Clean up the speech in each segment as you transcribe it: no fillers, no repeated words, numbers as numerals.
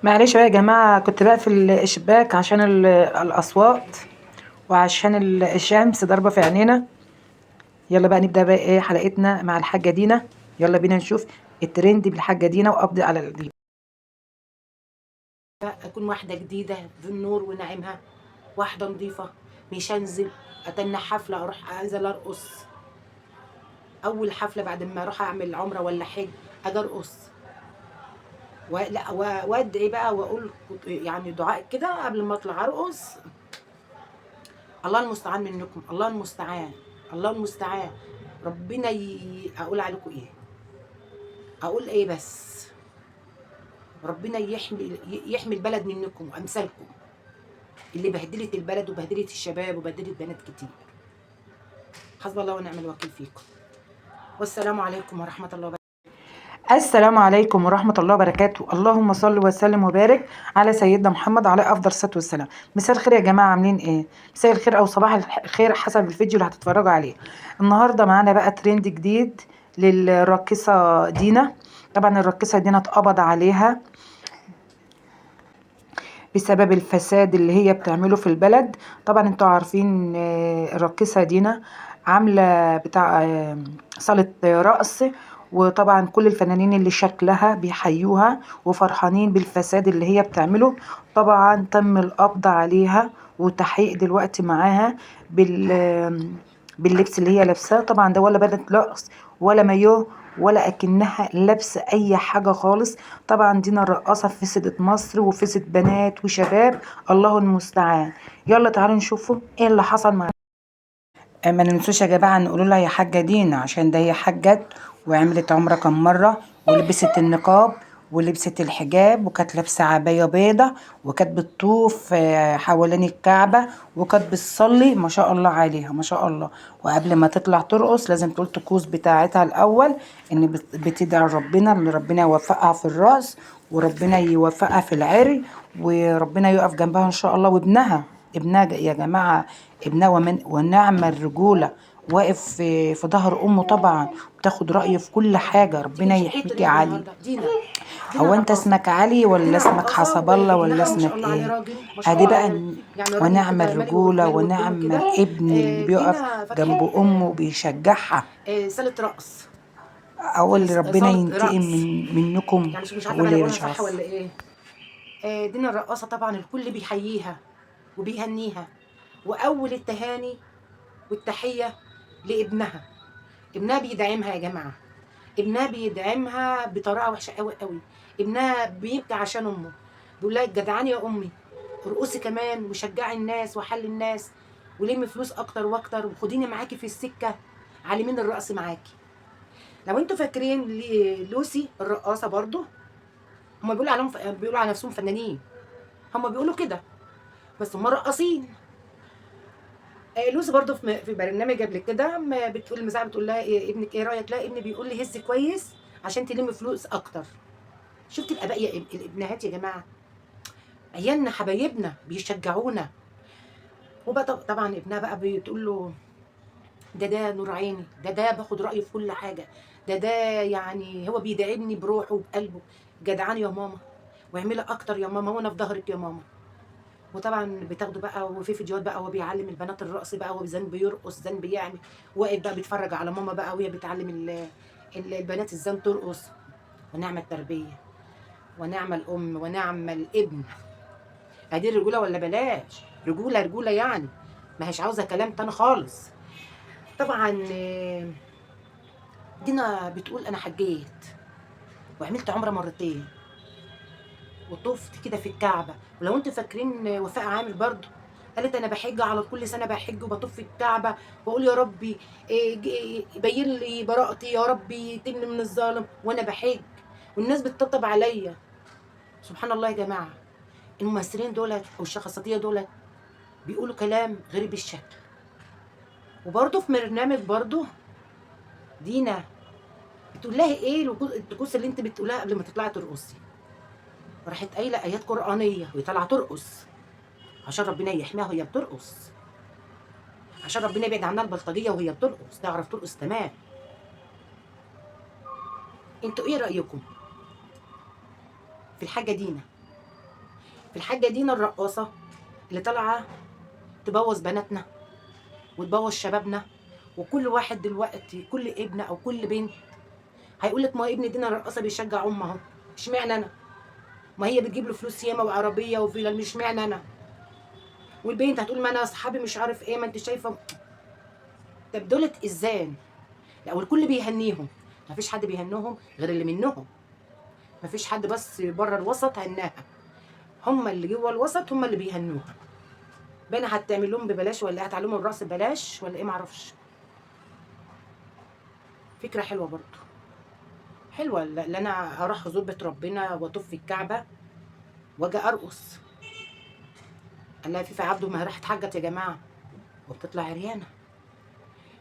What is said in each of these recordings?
معلش بقى يا جماعة، كنت بقفل الشباك عشان الأصوات وعشان الشمس ضاربة في عينينا. يلا بقى نبدأ بقى ايه حلقتنا مع الحاجة دينا. يلا بينا نشوف الترند بالحاجة دينا وأقضي على دي. اكون واحده جديده بالنور ونعيمها، واحده نظيفه، مش انزل اتنى حفله اروح انزل ارقص. اول حفله بعد ما اروح اعمل عمره ولا حج اجي ارقص ولا وادعي بقى واقول يعني دعاء كده قبل ما اطلع ارقص. الله المستعان منكم، الله المستعان، الله المستعان. ربنا اقول عليكم ايه؟ اقول ايه بس؟ ربنا يحمي البلد منكم وامثالكم اللي بهدلت البلد وبهدلت الشباب وبهدلت بنات كتير. حسب الله ونعم الوكيل فيكم. والسلام عليكم ورحمة الله وبركاته. السلام عليكم ورحمة الله وبركاته. اللهم صل وسلم وبارك على سيدنا محمد عليه أفضل الصلاة والسلام. مساء الخير يا جماعة، عاملين ايه؟ مساء الخير أو صباح الخير حسب الفيديو اللي هتتفرجوا عليه. النهاردة معانا بقى ترند جديد للراقصة دينا. طبعا الراقصة دينا اتقبض عليها بسبب الفساد اللي هي بتعمله في البلد. طبعا انتوا عارفين الراقصة دينا عاملة بتاع صالة رقص، وطبعا كل الفنانين اللي شكلها بيحيوها وفرحانين بالفساد اللي هي بتعمله. طبعا تم القبض عليها وتحقيق دلوقتي معاها باللبس اللي هي لابساه. طبعا ده ولا بدلة رقص ولا مايوه ولا اكنها لابسه اي حاجه خالص. طبعا دينا الرقاصه فسدت مصر وفسد بنات وشباب، الله المستعان. يلا تعالوا نشوفوا ايه اللي حصل معاها. ما ننسوش يا جماعه نقول لها يا حاجه دينا، عشان ده هي حجت وعملت عمره كم مره ولبست النقاب ولبست الحجاب وكانت لابسه عبايه بيضه وكانت بتطوف حوالين الكعبه وكانت بتصلي ما شاء الله عليها ما شاء الله. وقبل ما تطلع ترقص لازم تقول طقوس بتاعتها الاول، ان بتدعي ربنا ان ربنا يوفقها في الرقص وربنا يوفقها في العري وربنا يقف جنبها ان شاء الله. ابنها يا جماعه، ابنها ونعم الرجوله واقف في ظهر امه طبعا، بتاخد رايه في كل حاجه. ربنا يحميك يا علي. دينا هو انت رقاصة، اسمك علي ولا دينا اسمك رقاصة حسب الله ولا وابنها ما شاء اسمك الله عليه ايه؟ راجل ما شاء ادي الله بقى يعني راجل ونعم كده مالي الرجوله مالي قدامه ونعم كده. الابن اللي بيقف دينا جنب فاتحين امه وبيشجعها. صالة رقص، اقول اللي ربنا صالة ينتقم رقص. منكم. يعني مش عارفة بقى اقول انا ايه بقولها مش صح عارفه. ولا ايه. دينا الرقاصة طبعا الكل بيحييها وبيهنيها، واول التهاني والتحية لابنها. ابنها بيدعمها يا جماعة، ابنها بيدعمها بطريقة وحشة قوي قوي. ابنها بيبكي عشان امه، بيقول لها جدعاني يا امي، ارقصي كمان وشجعي الناس وحلي الناس ولمي فلوس اكتر واكتر وخديني معاكي في السكة، علمين الرقص معاكي. لو انتوا فاكرين لوسي الرقاصة برضو، هما بيقولوا عليهم بيقولوا على نفسهم فنانين، هما بيقولوا كده بس هما رقاصين. لوسي برضو في برنامج قبل كده بتقول المذيعة بتقول لها إيه ابنك ايه رايك؟ لا ابني بيقول لي هز كويس عشان تلم فلوس اكتر. شفت الاباء الابنهات يا جماعه، عيالنا حبايبنا بيشجعونا. وبقى طبعا ابنها بقى بتقول له ده نور عيني، ده باخد رايه في كل حاجه، ده يعني هو بيدعمني بروحه وبقلبه. جدعان يا ماما واعملي اكتر يا ماما وانا في ظهرك يا ماما. وطبعا بتاخده بقى وفي فيديوهات بقى وهو بيعلم البنات الرقص بقى، وهو زين بيرقص زين بيعمل، واقف بقى بيتفرج على ماما بقى وهي بتعلم البنات ازاي ترقص. ونعم التربيه ونعم الام ونعم الابن. ادي الرجوله ولا بلاش رجوله رجوله يعني، ما هيش عاوزه كلام تاني خالص. طبعا دينا بتقول انا حجيت وعملت عمره مرتين وطفت كده في الكعبه. ولو انتوا فاكرين وفاء عامر برضو قالت انا بحج على كل سنه، بحج وبطوف في الكعبه واقول يا ربي بين لي براءتي، يا ربي تمني من الظالم وانا بحج. والناس بتطبطب عليا. سبحان الله يا جماعه، الممثلين دولت او الشخصيات دولت بيقولوا كلام غريب الشكل. وبرضه في برنامج برضه دينا بتقول لها ايه الطقوس اللي انت بتقولها قبل ما تطلعي ترقصي. راحت قايله ايات قرانيه وهي طالعه ترقص عشان ربنا يحميها وهي بترقص، عشان ربنا يبعد عنها البلطجيه وهي بترقص تعرف ترقص تمام. انتوا ايه رايكم في الحاجه دينا؟ في الحاجه دينا الرقاصه اللي طالعه تبوظ بناتنا وتبوظ شبابنا. وكل واحد دلوقتي، كل ابن او كل بنت هيقول لك ما ابني دينا الرقاصه بيشجع امه اهو، اشمعنى انا؟ ما هي بتجيب له فلوس ياما وعربيه وفيلا، مش اشمعنى انا؟ والبنت هتقول ما انا اصحابي مش عارف ايه، ما انت شايفه. طب دولت ازاي؟ لا، والكل بيهنيهم، ما فيش حد بيهنوهم غير اللي منهم. ما فيش حد بس بره الوسط هناها، هم اللي جوه الوسط هم اللي بيهنوها. بين هتعمل لهم ببلاش ولا هتعلمهم الرقص ببلاش ولا ايه، معرفش. فكره حلوه برضو، حلوه اللي انا اروح ازور بيت ربنا واطوف في الكعبه واجي ارقص. قال لها فيفا عبده ما راحت حجت يا جماعه وبتطلع عريانه.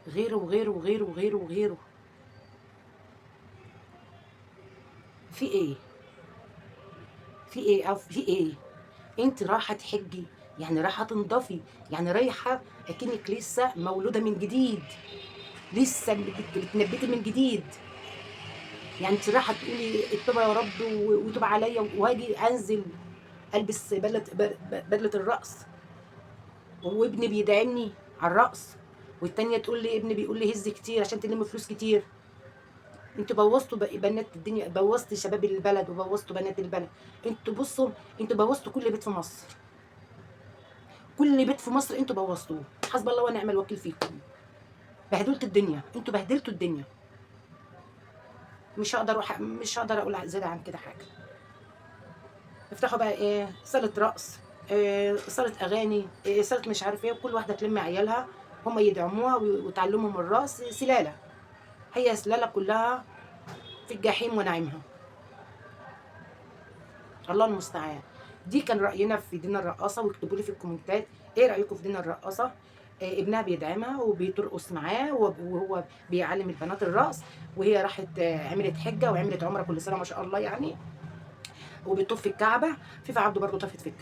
غيره وغيره وغيره وغيره وغيره. في ايه؟ في ايه او في ايه؟ انت رايحه تحجي، يعني رايحه تنضفي، يعني رايحه اكنك لسه مولوده من جديد، لسه بتنبتي من جديد. يعني انت رايحه تقولي التوبه يا رب وتوب عليا واجي انزل البس بدله الرقص وابني بيدعمني على الرقص، والتانيه تقول لي ابني بيقول لي هز كتير عشان تلم فلوس كتير. انتوا بوظتوا بنات الدنيا، بوظتوا شباب البلد وبوظتوا بنات البلد. انتوا بصوا، انتوا بوظتوا كل بيت في مصر، كل بيت في مصر انتوا بوظتوه. حسب الله ونعم الوكيل فيكم. بهدلتوا الدنيا، انتوا بهدلتوا الدنيا. مش هقدر اقول زيادة عن كده حاجه. افتحوا بقى ايه، صاله رقص، إيه صاله اغاني، إيه صاله مش عارف ايه، وكل واحده تلم عيالها هم يدعموها وتعلمهم الرقص. سلاله، هي سلاله كلها في الجحيم ونعيمها. الله المستعان. دي كان رأينا في دينا الرقاصة، واكتبوا لي في الكومنتات ايه رأيكم في دينا الرقاصة. ابنها بيدعمها وبيترقص معاه وهو بيعلم البنات الرقص، وهي راحت عملت حجة وعملت عمرة كل سنة ما شاء الله يعني، وبتطوف في الكعبة. فيفا عبده برضو طافت في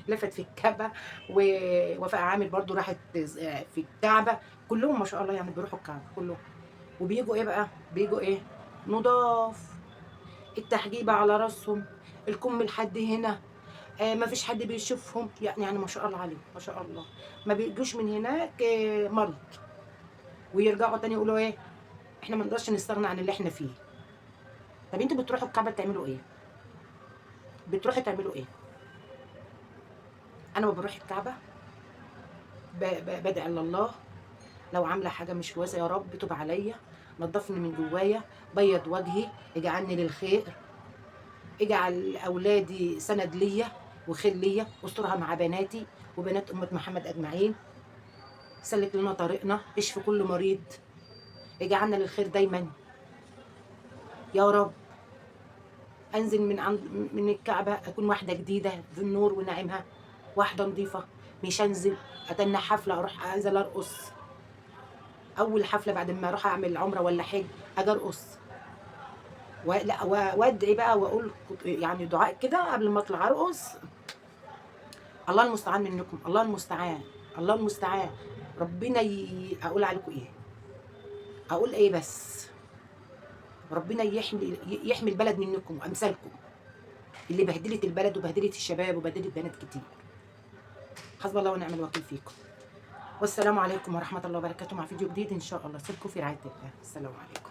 لفت في الكعبة، ووفاء عامل برضو راحت في الكعبة. كلهم ما شاء الله يعني بيروحوا الكعبة كلهم. وبيجوا ايه بقى، بيجوا ايه، نضاف، التحجيبة على راسهم، الكم لحد هنا، ما فيش حد بيشوفهم، يعني ما شاء الله عليهم ما شاء الله. ما بيجوش من هناك مرض ويرجعوا تاني يقولوا ايه، احنا ما نقدرش نستغنى عن اللي احنا فيه. طب انتوا بتروحوا الكعبة تعملوا ايه؟ بتروحوا تعملوا ايه؟ انا ما بروح الكعبة بدعي الله، لو عاملة حاجة مش كويسة يا رب تب عليا، نضفني من جوايا، بيض وجهي، اجعلني للخير، اجعل اولادي سند ليا وخير ليا، استرها مع بناتي وبنات امه محمد اجمعين، سلك لنا طريقنا، اشفي كل مريض، اجعلنا للخير دايما يا رب. انزل من الكعبه اكون واحده جديده في النور ونعيمها، واحده نظيفه. مش انزل اتنى حفله اروح انزل ارقص، اول حفله بعد ما اروح اعمل عمره ولا حج اجي ارقص لا وادعي بقى واقول يعني دعاء كده قبل ما اطلع ارقص. الله المستعان منكم، الله المستعان، الله المستعان. ربنا اقول عليكم ايه، اقول ايه بس، ربنا يحمي البلد منكم وامثالكم اللي بهدلت البلد وبهدلت الشباب وبهدلت بنات كتير. حسب الله ونعم الوكيل فيكم. والسلام عليكم ورحمه الله وبركاته، مع فيديو جديد ان شاء الله. سيبكم في رعايه الله. السلام عليكم.